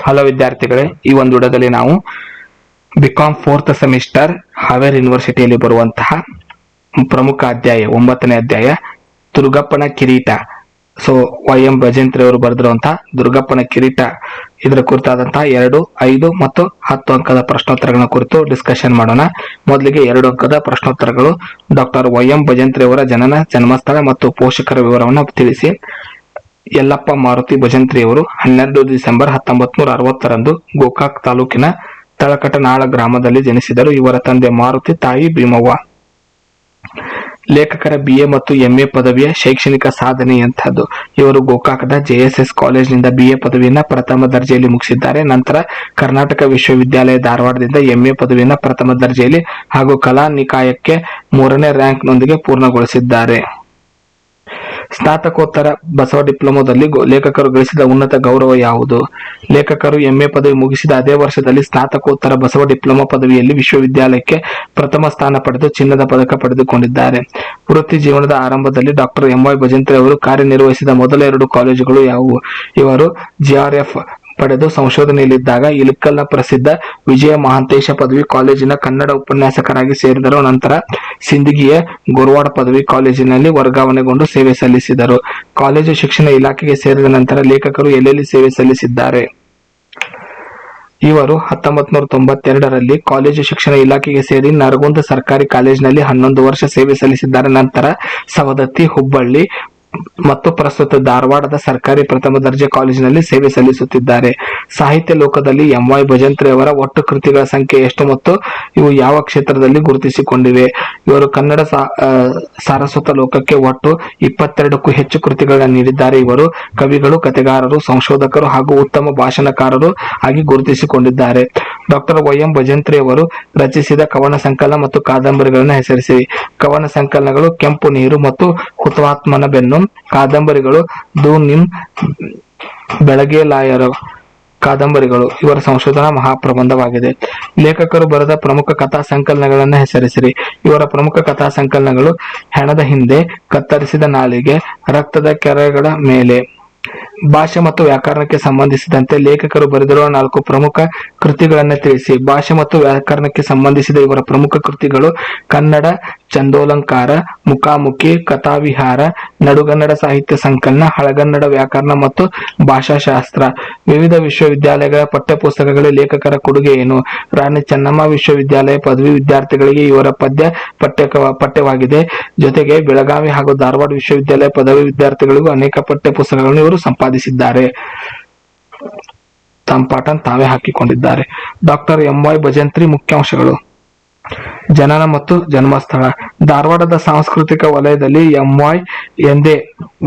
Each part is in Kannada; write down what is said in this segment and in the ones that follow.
ಹಲೋ ವಿದ್ಯಾರ್ಥಿಗಳೇ, ಈ ಒಂದು ವಿಡಿಯೋದಲ್ಲಿ ನಾವು ಬಿಕಾಂ 4th ಸೆಮಿಸ್ಟರ್ ಹಾವೇರಿ ಯೂನಿವರ್ಸಿಟಿಯಲ್ಲಿ ಬರುವಂತಹ ಪ್ರಮುಖ ಅಧ್ಯಾಯ 9ನೇ ಅಧ್ಯಾಯ ದುರ್ಗಪ್ಪನ ಕಿರೀಟ. YM ಭಜಂತ್ರಿ ಅವರು ಬರೆದಿರುವಂತಹ ದುರ್ಗಪ್ಪನ ಕಿರೀಟ ಇದರ ಕುರಿತಾದಂತಹ 2, 5 ಮತ್ತು 10 ಅಂಕದ ಪ್ರಶ್ನೋತ್ತರಗಳ ಕುರಿತು ಡಿಸ್ಕಷನ್ ಮಾಡೋಣ. ಮೊದಲಿಗೆ 2 ಅಂಕದ ಪ್ರಶ್ನೋತ್ತರಗಳು. ಡಾಕ್ಟರ್ YM ಭಜಂತ್ರಿ ಅವರ ಜನನ, ಜನ್ಮಸ್ಥಳ ಮತ್ತು ಪೋಷಕರ ವಿವರವನ್ನು ತಿಳಿಸಿ. ಯಲ್ಲಪ್ಪ ಮಾರುತಿ ಭಜಂತ್ರಿಯವರು 12 ಡಿಸೆಂಬರ್ 1960ರಂದು ಗೋಕಾಕ್ ತಾಲೂಕಿನ ತಳಕಟನಾಳ ಗ್ರಾಮದಲ್ಲಿ ಜನಿಸಿದರು. ಇವರ ತಂದೆ ಮಾರುತಿ, ತಾಯಿ ಭೀಮವ್ವ. ಲೇಖಕರ BA ಮತ್ತು MA ಪದವಿಯ ಶೈಕ್ಷಣಿಕ ಸಾಧನೆಯಂತಹದ್ದು. ಇವರು ಗೋಕಾಕದ JSS ಕಾಲೇಜಿನಿಂದ BA ಪದವಿಯನ್ನ ಪ್ರಥಮ ದರ್ಜೆಯಲ್ಲಿ ಮುಗಿಸಿದ್ದಾರೆ. ನಂತರ ಕರ್ನಾಟಕ ವಿಶ್ವವಿದ್ಯಾಲಯ ಧಾರವಾಡದಿಂದ MA ಪದವಿಯನ್ನ ಪ್ರಥಮ ದರ್ಜೆಯಲ್ಲಿ ಹಾಗೂ ಕಲಾ ನಿಕಾಯಕ್ಕೆ 3ನೇ ರ್ಯಾಂಕ್ನೊಂದಿಗೆ ಪೂರ್ಣಗೊಳಿಸಿದ್ದಾರೆ. ಸ್ನಾತಕೋತ್ತರ ಬಸವ ಡಿಪ್ಲೊಮಾದಲ್ಲಿ ಲೇಖಕರು ಗಳಿಸಿದ ಉನ್ನತ ಗೌರವ ಯಾವುದು? ಲೇಖಕರು MA ಪದವಿ ಮುಗಿಸಿದ ಅದೇ ವರ್ಷದಲ್ಲಿ ಸ್ನಾತಕೋತ್ತರ ಬಸವ ಡಿಪ್ಲೊಮಾ ಪದವಿಯಲ್ಲಿ ವಿಶ್ವವಿದ್ಯಾಲಯಕ್ಕೆ ಪ್ರಥಮ ಸ್ಥಾನ ಪಡೆದು ಚಿನ್ನದ ಪದಕ ಪಡೆದುಕೊಂಡಿದ್ದಾರೆ. ವೃತ್ತಿ ಜೀವನದ ಆರಂಭದಲ್ಲಿ ಡಾಕ್ಟರ್ MY ಭಜಂತ್ರಿ ಅವರು ಕಾರ್ಯನಿರ್ವಹಿಸಿದ ಮೊದಲ 2 ಕಾಲೇಜುಗಳು ಯಾವುವು? ಇವರು GRF ಪಡೆದು ಸಂಶೋಧನೆಯಲ್ಲಿದ್ದಾಗ ಇಳಕಲ್ನ ಪ್ರಸಿದ್ಧ ವಿಜಯ ಮಹಾಂತೇಶ ಪದವಿ ಕಾಲೇಜಿನ ಕನ್ನಡ ಉಪನ್ಯಾಸಕರಾಗಿ ಸೇರಿದರು. ನಂತರ ಸಿಂದಗಿಯ ಗೋರವಾಡ ಪದವಿ ಕಾಲೇಜಿನಲ್ಲಿ ವರ್ಗಾವಣೆಗೊಂಡು ಸೇವೆ ಸಲ್ಲಿಸಿದರು. ಕಾಲೇಜು ಶಿಕ್ಷಣ ಇಲಾಖೆಗೆ ಸೇರಿದ ನಂತರ ಲೇಖಕರು ಎಲ್ಲೆಲ್ಲಿ ಸೇವೆ ಸಲ್ಲಿಸಿದ್ದಾರೆ? ಇವರು 1992ರಲ್ಲಿ ಕಾಲೇಜು ಶಿಕ್ಷಣ ಇಲಾಖೆಗೆ ಸೇರಿ ನರಗುಂದ ಸರ್ಕಾರಿ ಕಾಲೇಜಿನಲ್ಲಿ 11 ವರ್ಷ ಸೇವೆ ಸಲ್ಲಿಸಿದ್ದಾರೆ. ನಂತರ ಸವದತ್ತಿ, ಹುಬ್ಬಳ್ಳಿ ಮತ್ತು ಪ್ರಸ್ತುತ ಧಾರವಾಡದ ಸರ್ಕಾರಿ ಪ್ರಥಮ ದರ್ಜೆ ಕಾಲೇಜಿನಲ್ಲಿ ಸೇವೆ ಸಲ್ಲಿಸುತ್ತಿದ್ದಾರೆ. ಸಾಹಿತ್ಯ ಲೋಕದಲ್ಲಿ MY ಭಜಂತ್ರಿ ಅವರ ಒಟ್ಟು ಕೃತಿಗಳ ಸಂಖ್ಯೆ ಎಷ್ಟು ಮತ್ತು ಇವು ಯಾವ ಕ್ಷೇತ್ರದಲ್ಲಿ ಗುರುತಿಸಿಕೊಂಡಿವೆ? ಇವರು ಕನ್ನಡ ಸಾರಸ್ವತ ಲೋಕಕ್ಕೆ ಒಟ್ಟು 22ಕ್ಕೂ ಹೆಚ್ಚು ಕೃತಿಗಳನ್ನು ನೀಡಿದ್ದಾರೆ. ಇವರು ಕವಿಗಳು, ಕಥೆಗಾರರು, ಸಂಶೋಧಕರು ಹಾಗೂ ಉತ್ತಮ ಭಾಷಣಕಾರರು ಆಗಿ ಗುರುತಿಸಿಕೊಂಡಿದ್ದಾರೆ. ಡಾಕ್ಟರ್ YM ಭಜಂತ್ರಿ ಅವರು ರಚಿಸಿದ ಕವನ ಸಂಕಲನ ಮತ್ತು ಕಾದಂಬರಿಗಳನ್ನು ಹೆಸರಿಸಿ. ಕವನ ಸಂಕಲನಗಳು ಕೆಂಪು ನೀರು ಮತ್ತು ಹುತಾತ್ಮನ ಬೆನ್ನು. ಕಾದಂಬರಿಗಳು ದು ನಿಮ್ ಬೆಳಗೆಲಾಯರು ಕಾದಂಬರಿಗಳು ಇವರ ಸಂಶೋಧನಾ ಮಹಾಪ್ರಬಂಧವಾಗಿದೆ. ಲೇಖಕರು ಬರೆದ ಪ್ರಮುಖ ಕಥಾ ಸಂಕಲನಗಳನ್ನು ಹೆಸರಿಸಿರಿ. ಇವರ ಪ್ರಮುಖ ಕಥಾ ಸಂಕಲನಗಳು ಹೆಣದ ಹಿಂದೆ, ಕತ್ತರಿಸಿದ ನಾಲಿಗೆ, ರಕ್ತದ ಕೆರೆಗಳ ಮೇಲೆ. ಭಾಷೆ ಮತ್ತು ವ್ಯಾಕರಣಕ್ಕೆ ಸಂಬಂಧಿಸಿದಂತೆ ಲೇಖಕರು ಬರೆದಿರುವ 4 ಪ್ರಮುಖ ಕೃತಿಗಳನ್ನು ತಿಳಿಸಿ. ಭಾಷೆ ಮತ್ತು ವ್ಯಾಕರಣಕ್ಕೆ ಸಂಬಂಧಿಸಿದ ಇವರ ಪ್ರಮುಖ ಕೃತಿಗಳು ಕನ್ನಡ ಚಂದೋಲಂಕಾರ, ಮುಖಾಮುಖಿ, ಕಥಾವಿಹಾರ, ನಡುಗನ್ನಡ ಸಾಹಿತ್ಯ ಸಂಕಲನ, ಹಳಗನ್ನಡ ವ್ಯಾಕರಣ ಮತ್ತು ಭಾಷಾಶಾಸ್ತ್ರ. ವಿವಿಧ ವಿಶ್ವವಿದ್ಯಾಲಯಗಳ ಪಠ್ಯಪುಸ್ತಕಗಳ ಲೇಖಕರ ಕೊಡುಗೆ ಏನು? ರಾಣಿ ಚೆನ್ನಮ್ಮ ವಿಶ್ವವಿದ್ಯಾಲಯ ಪದವಿ ವಿದ್ಯಾರ್ಥಿಗಳಿಗೆ ಇವರ ಪದ್ಯ ಪಠ್ಯವಾಗಿದೆ. ಜೊತೆಗೆ ಬೆಳಗಾವಿ ಹಾಗೂ ಧಾರವಾಡ ವಿಶ್ವವಿದ್ಯಾಲಯ ಪದವಿ ವಿದ್ಯಾರ್ಥಿಗಳಿಗೂ ಅನೇಕ ಪಠ್ಯಪುಸ್ತಕಗಳನ್ನು ಇವರು ಸಂಪಾದಿಸಿದ್ದಾರೆ. ತಮ್ಮ ಪಾಠ ತಾವೇ ಹಾಕಿಕೊಂಡಿದ್ದಾರೆ. ಡಾಕ್ಟರ್ MY ಭಜಂತ್ರಿ ಮುಖ್ಯಾಂಶಗಳು. ಜನನ ಮತ್ತು ಜನ್ಮಸ್ಥಳ. ಧಾರವಾಡದ ಸಾಂಸ್ಕೃತಿಕ ವಲಯದಲ್ಲಿ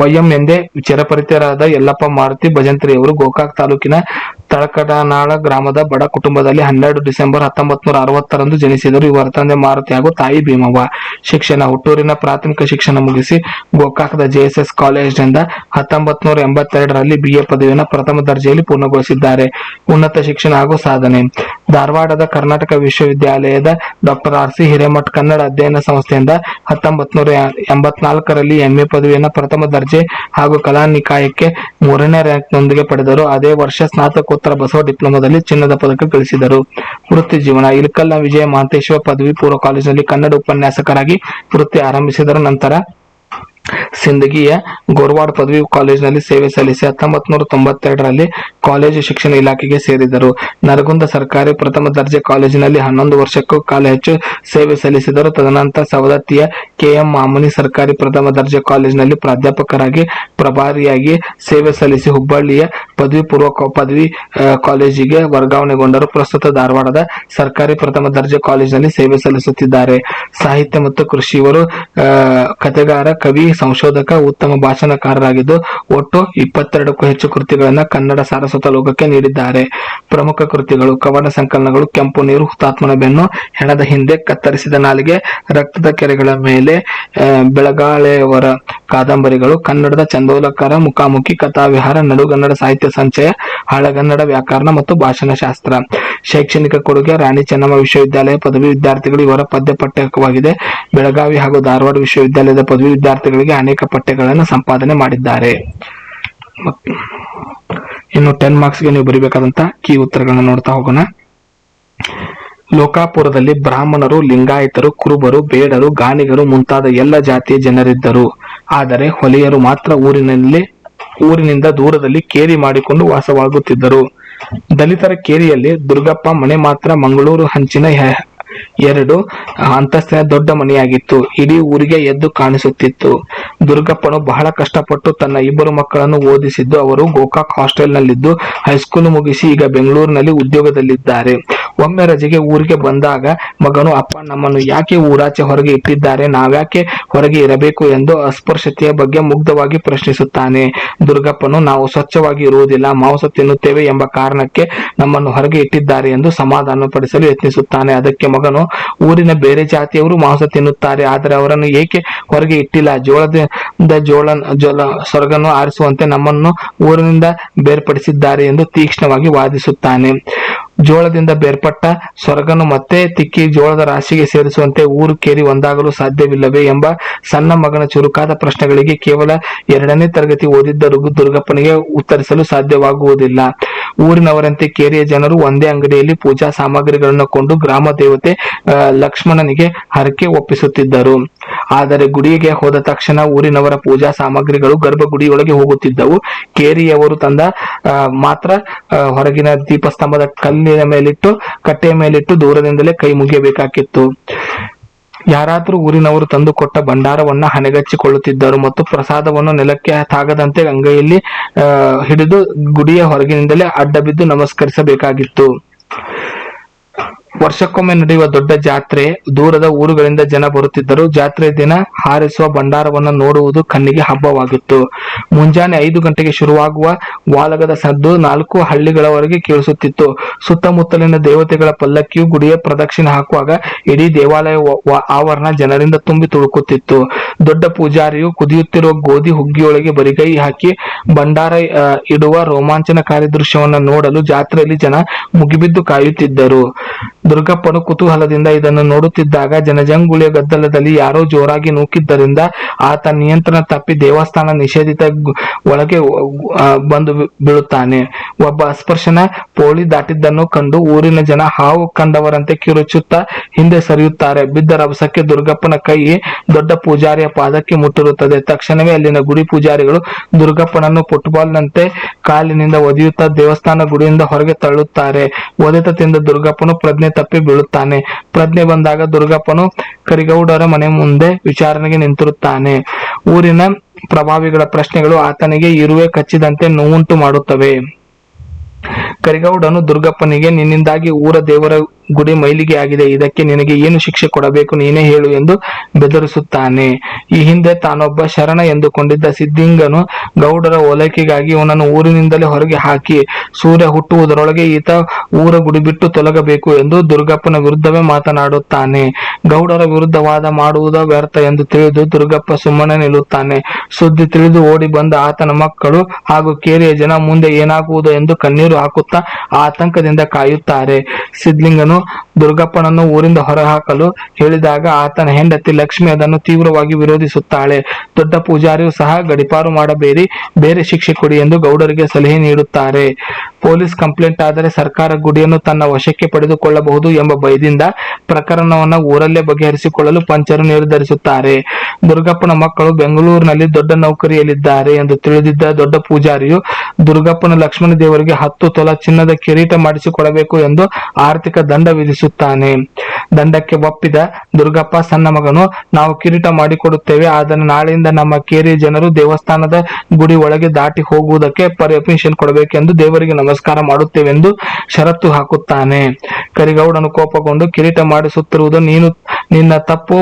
YM ಎಂದೇ ಚಿರಪರಿಚಿತರಾದ ಯಲ್ಲಪ್ಪ ಮಾರುತಿ ಭಜಂತ್ರಿಯವರು ಗೋಕಾಕ್ ತಾಲೂಕಿನ ತಳಕಟನಾಳ ಗ್ರಾಮದ ಬಡ ಕುಟುಂಬದಲ್ಲಿ 12 ಡಿಸೆಂಬರ್ 1960ರಂದು ಜನಿಸಿದರು. ಇವರ ತಂದೆ ಮಾರುತಿ ಹಾಗೂ ತಾಯಿ ಭೀಮವ್ವ. ಶಿಕ್ಷಣ. ಹುಟ್ಟೂರಿನ ಪ್ರಾಥಮಿಕ ಶಿಕ್ಷಣ ಮುಗಿಸಿ ಗೋಕಾಕದ JSS ಕಾಲೇಜಿನಿಂದ 1982ರಲ್ಲಿ BA ಪದವಿಯನ್ನು ಪ್ರಥಮ ದರ್ಜೆಯಲ್ಲಿ ಪೂರ್ಣಗೊಳಿಸಿದ್ದಾರೆ. ಉನ್ನತ ಶಿಕ್ಷಣ ಹಾಗೂ ಸಾಧನೆ. ಧಾರವಾಡದ ಕರ್ನಾಟಕ ವಿಶ್ವವಿದ್ಯಾಲಯದ ಡಾಕ್ಟರ್ RC ಹಿರೇಮಠ್ ಕನ್ನಡ ಅಧ್ಯಯನ ಸಂಸ್ಥೆಯಿಂದ 1984ರಲ್ಲಿ MA ಪದವಿಯನ್ನು ಪ್ರಥಮ ದರ್ಜೆ ಹಾಗೂ ಕಲಾ ನಿಕಾಯಕ್ಕೆ 3ನೇ ರ್ಯಾಂಕ್ನೊಂದಿಗೆ ಪಡೆದರು. ಅದೇ ವರ್ಷ ಸ್ನಾತಕೋತ್ತರ ಬಸವ ಡಿಪ್ಲೊಮಾದಲ್ಲಿ ಚಿನ್ನದ ಪದಕ ಗಳಿಸಿದರು. ವೃತ್ತಿ ಜೀವನ. ಇಳಕಲ್ನ ವಿಜಯ ಮಹಾಂತೇಶ್ವರ ಪದವಿ ಪೂರ್ವ ಕಾಲೇಜಿನಲ್ಲಿ ಕನ್ನಡ ಉಪನ್ಯಾಸಕರಾಗಿ ವೃತ್ತಿ ಆರಂಭಿಸಿದರು. ನಂತರ ಸಿಂದಗಿಯ ಗೋರವಾಡ ಪದವಿ ಕಾಲೇಜಿನಲ್ಲಿ ಸೇವೆ ಸಲ್ಲಿಸಿ 1992ರಲ್ಲಿ ಕಾಲೇಜು ಶಿಕ್ಷಣ ಇಲಾಖೆಗೆ ಸೇರಿದರು. ನರಗುಂದ ಸರ್ಕಾರಿ ಪ್ರಥಮ ದರ್ಜೆ ಕಾಲೇಜಿನಲ್ಲಿ 11 ವರ್ಷಕ್ಕೂ ಕಾಲ ಹೆಚ್ಚು ಸೇವೆ ಸಲ್ಲಿಸಿದರು. ತದನಂತರ ಸವದತ್ತಿಯ KM ಮಾಮುನಿ ಸರ್ಕಾರಿ ಪ್ರಥಮ ದರ್ಜೆ ಕಾಲೇಜಿನಲ್ಲಿ ಪ್ರಾಧ್ಯಾಪಕರಾಗಿ ಪ್ರಭಾರಿಯಾಗಿ ಸೇವೆ ಸಲ್ಲಿಸಿ ಹುಬ್ಬಳ್ಳಿಯ ಪದವಿ ಪೂರ್ವ ಪದವಿ ಕಾಲೇಜಿಗೆ ವರ್ಗಾವಣೆಗೊಂಡರು. ಪ್ರಸ್ತುತ ಧಾರವಾಡದ ಸರ್ಕಾರಿ ಪ್ರಥಮ ದರ್ಜೆ ಕಾಲೇಜಿನಲ್ಲಿ ಸೇವೆ ಸಲ್ಲಿಸುತ್ತಿದ್ದಾರೆ. ಸಾಹಿತ್ಯ ಮತ್ತು ಕೃಷಿ. ಇವರು ಕಥೆಗಾರ, ಕವಿ, ಸಂಶೋಧಕ, ಉತ್ತಮ ಭಾಷಣಕಾರರಾಗಿದ್ದು ಒಟ್ಟು 22ಕ್ಕೂ ಹೆಚ್ಚು ಕೃತಿಗಳನ್ನು ಕನ್ನಡ ಸಾರಸ್ವತ ಲೋಕಕ್ಕೆ ನೀಡಿದ್ದಾರೆ. ಪ್ರಮುಖ ಕೃತಿಗಳು ಕವನ ಸಂಕಲನಗಳು ಕೆಂಪು ನೀರು, ಹುತಾತ್ಮನ ಬೆನ್ನು, ಹೆಣದ ಹಿಂದೆ, ಕತ್ತರಿಸಿದ ನಾಲಿಗೆ, ರಕ್ತದ ಕೆರೆಗಳ ಮೇಲೆ, ಬೆಳಗಾಳೆಯವರ ಕಾದಂಬರಿಗಳು, ಕನ್ನಡದ ಚಂದೋಲಂಕಾರ, ಮುಖಾಮುಖಿ, ಕಥಾವಿಹಾರ, ನಡುಗನ್ನಡ ಸಾಹಿತ್ಯ ಸಂಚಯ, ಹಳಗನ್ನಡ ವ್ಯಾಕರಣ ಮತ್ತು ಭಾಷಾಶಾಸ್ತ್ರ. ಶೈಕ್ಷಣಿಕ ಕೊಡುಗೆ. ರಾಣಿ ಚೆನ್ನಮ್ಮ ವಿಶ್ವವಿದ್ಯಾಲಯ ಪದವಿ ವಿದ್ಯಾರ್ಥಿಗಳು ಇವರ ಪದ್ಯ ಪಠ್ಯವಾಗಿದೆ. ಬೆಳಗಾವಿ ಹಾಗೂ ಧಾರವಾಡ ವಿಶ್ವವಿದ್ಯಾಲಯದ ಪದವಿ ವಿದ್ಯಾರ್ಥಿಗಳಿಗೆ ಅನೇಕ ಪಠ್ಯಗಳನ್ನು ಸಂಪಾದನೆ ಮಾಡಿದ್ದಾರೆ. ಇನ್ನು 10 ಮಾರ್ಕ್ಸ್ಗೆ ನೀವು ಬರೀಬೇಕಾದಂತ ಕೀ ಉತ್ತರಗಳನ್ನ ನೋಡ್ತಾ ಹೋಗೋಣ. ಲೋಕಾಪುರದಲ್ಲಿ ಬ್ರಾಹ್ಮಣರು, ಲಿಂಗಾಯತರು, ಕುರುಬರು, ಬೇಡರು, ಗಾಣಿಗರು ಮುಂತಾದ ಎಲ್ಲ ಜಾತಿಯ ಜನರಿದ್ದರು. ಆದರೆ ಹೊಲೆಯರು ಮಾತ್ರ ಊರಿನಿಂದ ದೂರದಲ್ಲಿ ಕೇರಿ ಮಾಡಿಕೊಂಡು ವಾಸವಾಗುತ್ತಿದ್ದರು. ದಲಿತರ ಕೇರಿಯಲ್ಲಿ ದುರ್ಗಪ್ಪ ಮನೆ ಮಾತ್ರ ಮಂಗಳೂರು ಹಂಚಿನ 2 ಅಂತಸ್ತಿನ ದೊಡ್ಡ ಮನೆಯಾಗಿತ್ತು. ಇಡೀ ಊರಿಗೆ ಎದ್ದು ಕಾಣಿಸುತ್ತಿತ್ತು. ದುರ್ಗಪ್ಪನು ಬಹಳ ಕಷ್ಟಪಟ್ಟು ತನ್ನ 2 ಮಕ್ಕಳನ್ನು ಓದಿಸಿದ್ದು. ಅವರು ಗೋಕಾಕ್ ಹಾಸ್ಟೆಲ್ನಲ್ಲಿದ್ದು ಹೈಸ್ಕೂಲ್ ಮುಗಿಸಿ ಈಗ ಬೆಂಗಳೂರಿನಲ್ಲಿ ಉದ್ಯೋಗದಲ್ಲಿದ್ದಾರೆ. ಒಮ್ಮೆ ರಜೆಗೆ ಊರಿಗೆ ಬಂದಾಗ ಮಗನು, ಅಪ್ಪ, ನಮ್ಮನ್ನು ಯಾಕೆ ಊರಾಚೆ ಹೊರಗೆ ಇಟ್ಟಿದ್ದಾರೆ, ನಾವ್ಯಾಕೆ ಹೊರಗೆ ಇರಬೇಕು ಎಂದು ಅಸ್ಪೃಶ್ಯತೆಯ ಬಗ್ಗೆ ಮುಗ್ಧವಾಗಿ ಪ್ರಶ್ನಿಸುತ್ತಾನೆ. ದುರ್ಗಪ್ಪನು, ನಾವು ಸ್ವಚ್ಛವಾಗಿ ಇರುವುದಿಲ್ಲ, ಮಾಂಸ ತಿನ್ನುತ್ತೇವೆ ಎಂಬ ಕಾರಣಕ್ಕೆ ನಮ್ಮನ್ನು ಹೊರಗೆ ಇಟ್ಟಿದ್ದಾರೆ ಎಂದು ಸಮಾಧಾನ ಪಡಿಸಲು ಯತ್ನಿಸುತ್ತಾನೆ. ಅದಕ್ಕೆ ಮಗನು, ಊರಿನ ಬೇರೆ ಜಾತಿಯವರು ಮಾಂಸ ತಿನ್ನುತ್ತಾರೆ, ಆದರೆ ಅವರನ್ನು ಏಕೆ ಹೊರಗೆ ಇಟ್ಟಿಲ್ಲ? ಜೋಳದಿಂದ ಸೊರಗನ್ನು ಆರಿಸುವಂತೆ ನಮ್ಮನ್ನು ಊರಿನಿಂದ ಬೇರ್ಪಡಿಸಿದ್ದಾರೆ ಎಂದು ತೀಕ್ಷ್ಣವಾಗಿ ವಾದಿಸುತ್ತಾನೆ. ಜೋಳದಿಂದ ಬೇರ್ಪಟ್ಟ ಸೊರಗನ್ನು ಮತ್ತೆ ತಿಕ್ಕಿ ಜೋಳದ ರಾಶಿಗೆ ಸೇರಿಸುವಂತೆ ಊರು ಕೇರಿ ಒಂದಾಗಲು ಸಾಧ್ಯವಿಲ್ಲವೇ ಎಂಬ ಸಣ್ಣ ಮಗನ ಚುರುಕಾದ ಪ್ರಶ್ನೆಗಳಿಗೆ ಕೇವಲ 2ನೇ ತರಗತಿ ಓದಿದ್ದ ದುರ್ಗಪ್ಪನಿಗೆ ಉತ್ತರಿಸಲು ಸಾಧ್ಯವಾಗುವುದಿಲ್ಲ. ಊರಿನವರಂತೆ ಕೇರಿಯ ಜನರು ಒಂದೇ ಅಂಗಡಿಯಲ್ಲಿ ಪೂಜಾ ಸಾಮಗ್ರಿಗಳನ್ನು ಕೊಂಡು ಗ್ರಾಮ ದೇವತೆ ಲಕ್ಷ್ಮಣನಿಗೆ ಹರಕೆ ಒಪ್ಪಿಸುತ್ತಿದ್ದರು. ಆದರೆ ಗುಡಿಗೆ ಹೋದ ತಕ್ಷಣ ಊರಿನವರ ಪೂಜಾ ಸಾಮಗ್ರಿಗಳು ಗರ್ಭಗುಡಿಯೊಳಗೆ ಹೋಗುತ್ತಿದ್ದವು. ಕೇರಿಯವರು ತಂದ ಮಾತ್ರ ಹೊರಗಿನ ದೀಪಸ್ತಂಭದ ಕಲ್ಲಿನ ಮೇಲಿಟ್ಟು, ಕಟ್ಟೆಯ ಮೇಲಿಟ್ಟು ದೂರದಿಂದಲೇ ಕೈ ಮುಗಿಯಬೇಕಾಗಿತ್ತು. ಯಾರಾದರೂ ಊರಿನವರು ತಂದು ಕೊಟ್ಟ ಭಂಡಾರವನ್ನ ಹಣೆಗಚ್ಚಿಕೊಳ್ಳುತ್ತಿದ್ದರು ಮತ್ತು ಪ್ರಸಾದವನ್ನು ನೆಲಕ್ಕೆ ತಾಗದಂತೆ ಅಂಗೈಯಲ್ಲಿ ಹಿಡಿದು ಗುಡಿಯ ಹೊರಗಿನಿಂದಲೇ ಅಡ್ಡ ಬಿದ್ದು ನಮಸ್ಕರಿಸಬೇಕಾಗಿತ್ತು. ವರ್ಷಕ್ಕೊಮ್ಮೆ ನಡೆಯುವ ದೊಡ್ಡ ಜಾತ್ರೆ. ದೂರದ ಊರುಗಳಿಂದ ಜನ ಬರುತ್ತಿದ್ದರು. ಜಾತ್ರೆ ದಿನ ಹಾರಿಸುವ ಭಂಡಾರವನ್ನು ನೋಡುವುದು ಕಣ್ಣಿಗೆ ಹಬ್ಬವಾಗಿತ್ತು. ಮುಂಜಾನೆ 5 ಗಂಟೆಗೆ ಶುರುವಾಗುವ ವಾಲಗದ ಸದ್ದು 4 ಹಳ್ಳಿಗಳವರೆಗೆ ಕೇಳಿಸುತ್ತಿತ್ತು. ಸುತ್ತಮುತ್ತಲಿನ ದೇವತೆಗಳ ಪಲ್ಲಕ್ಕಿಯು ಗುಡಿಯ ಪ್ರದಕ್ಷಿಣೆ ಹಾಕುವಾಗ ಇಡೀ ದೇವಾಲಯ ಆವರಣ ಜನರಿಂದ ತುಂಬಿ ತುಳುಕುತ್ತಿತ್ತು. ದೊಡ್ಡ ಪೂಜಾರಿಯು ಕುದಿಯುತ್ತಿರುವ ಗೋಧಿ ಹುಗ್ಗಿಯೊಳಗೆ ಬರಿಗೈ ಹಾಕಿ ಭಂಡಾರ ಇಡುವ ರೋಮಾಂಚನಕಾರಿ ದೃಶ್ಯವನ್ನು ನೋಡಲು ಜಾತ್ರೆಯಲ್ಲಿ ಜನ ಮುಗಿಬಿದ್ದು ಕಾಯುತ್ತಿದ್ದರು. ದುರ್ಗಪ್ಪನು ಕುತೂಹಲದಿಂದ ಇದನ್ನು ನೋಡುತ್ತಿದ್ದಾಗ ಜನಜಂಗುಳಿಯ ಗದ್ದಲದಲ್ಲಿ ಯಾರೋ ಜೋರಾಗಿ ನೂಕಿದ್ದರಿಂದ ಆತ ನಿಯಂತ್ರಣ ತಪ್ಪಿ ದೇವಸ್ಥಾನ ನಿಷೇಧಿತ ಒಳಗೆ ಬಂದು ಬೀಳುತ್ತಾನೆ. ಒಬ್ಬ ಅಸ್ಪೃಶ್ಯನ ಪೋಳಿ ದಾಟಿದ್ದನ್ನು ಕಂಡು ಊರಿನ ಜನ ಹಾವು ಕಂಡವರಂತೆ ಕಿರುಚುತ್ತಾ ಹಿಂದೆ ಸರಿಯುತ್ತಾರೆ. ಬಿದ್ದ ರಭಸಕ್ಕೆ ದುರ್ಗಪ್ಪನ ಕೈ ದೊಡ್ಡ ಪೂಜಾರಿಯ ಪಾದಕ್ಕೆ ಮುಟ್ಟಿರುತ್ತದೆ. ತಕ್ಷಣವೇ ಅಲ್ಲಿನ ಗುಡಿ ಪೂಜಾರಿಗಳು ದುರ್ಗಪ್ಪನನ್ನು ಫುಟ್ಬಾಲ್ನಂತೆ ಕಾಲಿನಿಂದ ಒದೆಯುತ್ತಾ ದೇವಸ್ಥಾನ ಗುಡಿಯಿಂದ ಹೊರಗೆ ತಳ್ಳುತ್ತಾರೆ. ಒದೆತದಿಂದ ದುರ್ಗಪ್ಪನು ಪ್ರಜ್ಞೆ ತಪ್ಪಿ ಬೀಳುತ್ತಾನೆ. ಪ್ರಜ್ಞೆ ಬಂದಾಗ ದುರ್ಗಪ್ಪನು ಕರಿಗೌಡರ ಮನೆ ಮುಂದೆ ವಿಚಾರಣೆಗೆ ನಿಂತಿರುತ್ತಾನೆ. ಊರಿನ ಪ್ರಭಾವಿಗಳ ಪ್ರಶ್ನೆಗಳು ಆತನಿಗೆ ಇರುವೆ ಕಚ್ಚಿದಂತೆ ನೋವುಂಟು ಮಾಡುತ್ತವೆ. ಕರಿಗೌಡನು ದುರ್ಗಪ್ಪನಿಗೆ, ನಿನ್ನಿಂದಾಗಿ ಊರ ದೇವರ ಗುಡಿ ಮೈಲಿಗೆ ಆಗಿದೆ, ಇದಕ್ಕೆ ನಿನಗೆ ಏನು ಶಿಕ್ಷೆ ಕೊಡಬೇಕು ನೀನೇ ಹೇಳು ಎಂದು ಬೆದರಿಸುತ್ತಾನೆ. ಈ ಹಿಂದೆ ತಾನೊಬ್ಬ ಶರಣ ಎಂದುಕೊಂಡಿದ್ದ ಸಿದ್ದಿಂಗನು ಗೌಡರ ಓಲೈಕೆಗಾಗಿ ಇವನನ್ನು ಊರಿನಿಂದಲೇ ಹೊರಗೆ ಹಾಕಿ ಸೂರ್ಯ ಹುಟ್ಟುವುದರೊಳಗೆ ಈತ ಊರ ಗುಡಿ ಬಿಟ್ಟು ತೊಲಗಬೇಕು ಎಂದು ದುರ್ಗಪ್ಪನ ವಿರುದ್ಧವೇ ಮಾತನಾಡುತ್ತಾನೆ. ಗೌಡರ ವಿರುದ್ಧ ವಾದ ಮಾಡುವುದ ವ್ಯರ್ಥ ಎಂದು ತಿಳಿದು ದುರ್ಗಪ್ಪ ಸುಮ್ಮನೆ ನಿಲ್ಲುತ್ತಾನೆ. ಸುದ್ದಿ ತಿಳಿದು ಓಡಿ ಬಂದ ಆತನ ಮಕ್ಕಳು ಹಾಗೂ ಕೇರಿಯ ಜನ ಮುಂದೆ ಏನಾಗುವುದು ಎಂದು ಕಣ್ಣೀರು ಹಾಕುತ್ತಾ ಆತಂಕದಿಂದ ಕಾಯುತ್ತಾರೆ. ಸಿದ್ಲಿಂಗನು ದುರ್ಗಪ್ಪನನ್ನು ಊರಿಂದ ಹೊರಹಾಕಲು ಹೇಳಿದಾಗ ಆತನ ಹೆಂಡತಿ ಲಕ್ಷ್ಮಿ ಅದನ್ನು ತೀವ್ರವಾಗಿ ವಿರೋಧಿಸುತ್ತಾಳೆ. ದೊಡ್ಡ ಪೂಜಾರಿಯು ಸಹ ಗಡಿಪಾರು ಮಾಡಬೇಡಿ, ಬೇರೆ ಶಿಕ್ಷೆ ಕೊಡಿ ಎಂದು ಗೌಡರಿಗೆ ಸಲಹೆ ನೀಡುತ್ತಾರೆ. ಪೊಲೀಸ್ ಕಂಪ್ಲೇಂಟ್ ಆದರೆ ಸರ್ಕಾರ ಗುಡಿಯನ್ನು ತನ್ನ ವಶಕ್ಕೆ ಪಡೆದುಕೊಳ್ಳಬಹುದು ಎಂಬ ಭಯದಿಂದ ಪ್ರಕರಣವನ್ನು ಊರಲ್ಲೇ ಬಗೆಹರಿಸಿಕೊಳ್ಳಲು ಪಂಚರು ನಿರ್ಧರಿಸುತ್ತಾರೆ. ದುರ್ಗಪ್ಪನ ಮಕ್ಕಳು ಬೆಂಗಳೂರಿನಲ್ಲಿ ದೊಡ್ಡ ನೌಕರಿಯಲ್ಲಿದ್ದಾರೆ ಎಂದು ತಿಳಿದಿದ್ದ ದೊಡ್ಡ ಪೂಜಾರಿಯು ದುರ್ಗಪ್ಪನ ಲಕ್ಷ್ಮಣ ದೇವರಿಗೆ 10 ತೊಲ ಚಿನ್ನದ ಕಿರೀಟ ಮಾಡಿಸಿಕೊಡಬೇಕು ಎಂದು ಆರ್ಥಿಕ ದಂಡ ವಿಧಿಸುತ್ತಾನೆ. ದಂಡಕ್ಕೆ ಒಪ್ಪಿದ ದುರ್ಗಪ್ಪ ಸಣ್ಣ ಮಗನು, ನಾವು ಕಿರೀಟ ಮಾಡಿಕೊಡುತ್ತೇವೆ, ಆದರೆ ನಾಳೆಯಿಂದ ನಮ್ಮ ಕೇರಿಯ ಜನರು ದೇವಸ್ಥಾನದ ಗುಡಿ ಒಳಗೆ ದಾಟಿ ಹೋಗುವುದಕ್ಕೆ ಪರ್ಮಿಷನ್ ಕೊಡಬೇಕೆಂದು ದೇವರಿಗೆ ನಮಸ್ಕಾರ ಮಾಡುತ್ತೇವೆಂದು ಷರತ್ತು ಹಾಕುತ್ತಾನೆ. ಕರಿಗೌಡನು ಕೋಪಗೊಂಡು, ಕಿರೀಟ ಮಾಡಿಸುತ್ತಿರುವುದು ನಿನ್ನ ತಪ್ಪು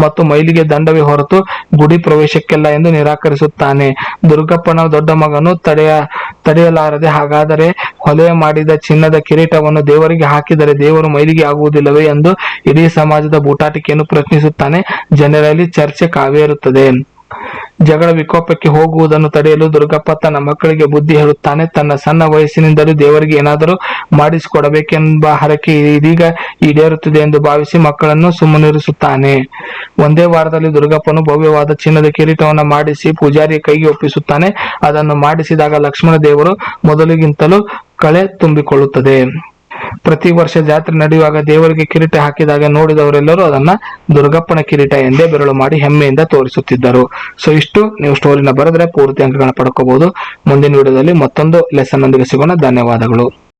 ಮತ್ತು ಮೈಲಿಗೆ ದಂಡವೇ ಹೊರತು ಗುಡಿ ಪ್ರವೇಶಕ್ಕೆಲ್ಲ ಎಂದು ನಿರಾಕರಿಸುತ್ತಾನೆ. ದುರ್ಗಪ್ಪನ ದೊಡ್ಡ ಮಗನು ತಡೆಯಲಾರದೆ, ಹಾಗಾದರೆ ಹೊಲೆ ಮಾಡಿದ ಚಿನ್ನದ ಕಿರೀಟವನ್ನು ದೇವರಿಗೆ ಹಾಕಿದರೆ ದೇವರು ಮೈಲಿಗೆ ಆಗುವುದಿಲ್ಲವೇ ಎಂದು ಇಡೀ ಸಮಾಜದ ಬೂಟಾಟಿಕೆಯನ್ನು ಪ್ರಶ್ನಿಸುತ್ತಾನೆ. ಜನರಲ್ಲಿ ಚರ್ಚೆ ಕಾವೇರುತ್ತದೆ. ಜಗಳ ವಿಕೋಪಕ್ಕೆ ಹೋಗುವುದನ್ನು ತಡೆಯಲು ದುರ್ಗಪ್ಪ ತನ್ನ ಮಕ್ಕಳಿಗೆ ಬುದ್ಧಿ ಹೇಳುತ್ತಾನೆ. ತನ್ನ ಸಣ್ಣ ವಯಸ್ಸಿನಿಂದಲೂ ದೇವರಿಗೆ ಏನಾದರೂ ಮಾಡಿಸಿಕೊಡಬೇಕೆಂಬ ಹರಕೆ ಇದೀಗ ಈಡೇರುತ್ತಿದೆ ಎಂದು ಭಾವಿಸಿ ಮಕ್ಕಳನ್ನು ಸುಮ್ಮನಿರಿಸುತ್ತಾನೆ. ಒಂದೇ ವಾರದಲ್ಲಿ ದುರ್ಗಪ್ಪನು ಭವ್ಯವಾದ ಚಿನ್ನದ ಕಿರೀಟವನ್ನು ಮಾಡಿಸಿ ಪೂಜಾರಿಯ ಕೈಗೆ ಒಪ್ಪಿಸುತ್ತಾನೆ. ಅದನ್ನು ಮಾಡಿಸಿದಾಗ ಲಕ್ಷ್ಮಣ ದೇವರು ಮೊದಲಿಗಿಂತಲೂ ಕಳೆ ತುಂಬಿಕೊಳ್ಳುತ್ತದೆ. ಪ್ರತಿ ವರ್ಷ ಜಾತ್ರೆ ನಡೆಯುವಾಗ ದೇವರಿಗೆ ಕಿರೀಟ ಹಾಕಿದಾಗ ನೋಡಿದವರೆಲ್ಲರೂ ಅದನ್ನ ದುರ್ಗಪ್ಪನ ಕಿರೀಟ ಎಂದೇ ಬೆರಳು ಮಾಡಿ ಹೆಮ್ಮೆಯಿಂದ ತೋರಿಸುತ್ತಿದ್ದರು. ಸೊ ಇಷ್ಟು ನೀವು ಸ್ಟೋರಿನ ಬರೆದ್ರೆ ಪೂರ್ತಿ ಅಂಕಗಳನ್ನ ಪಡ್ಕೋಬಹುದು. ಮುಂದಿನ ವಿಡಿಯೋದಲ್ಲಿ ಮತ್ತೊಂದು ಲೆಸನ್ ನೊಂದಿಗೆ ಸಿಗೋಣ. ಧನ್ಯವಾದಗಳು.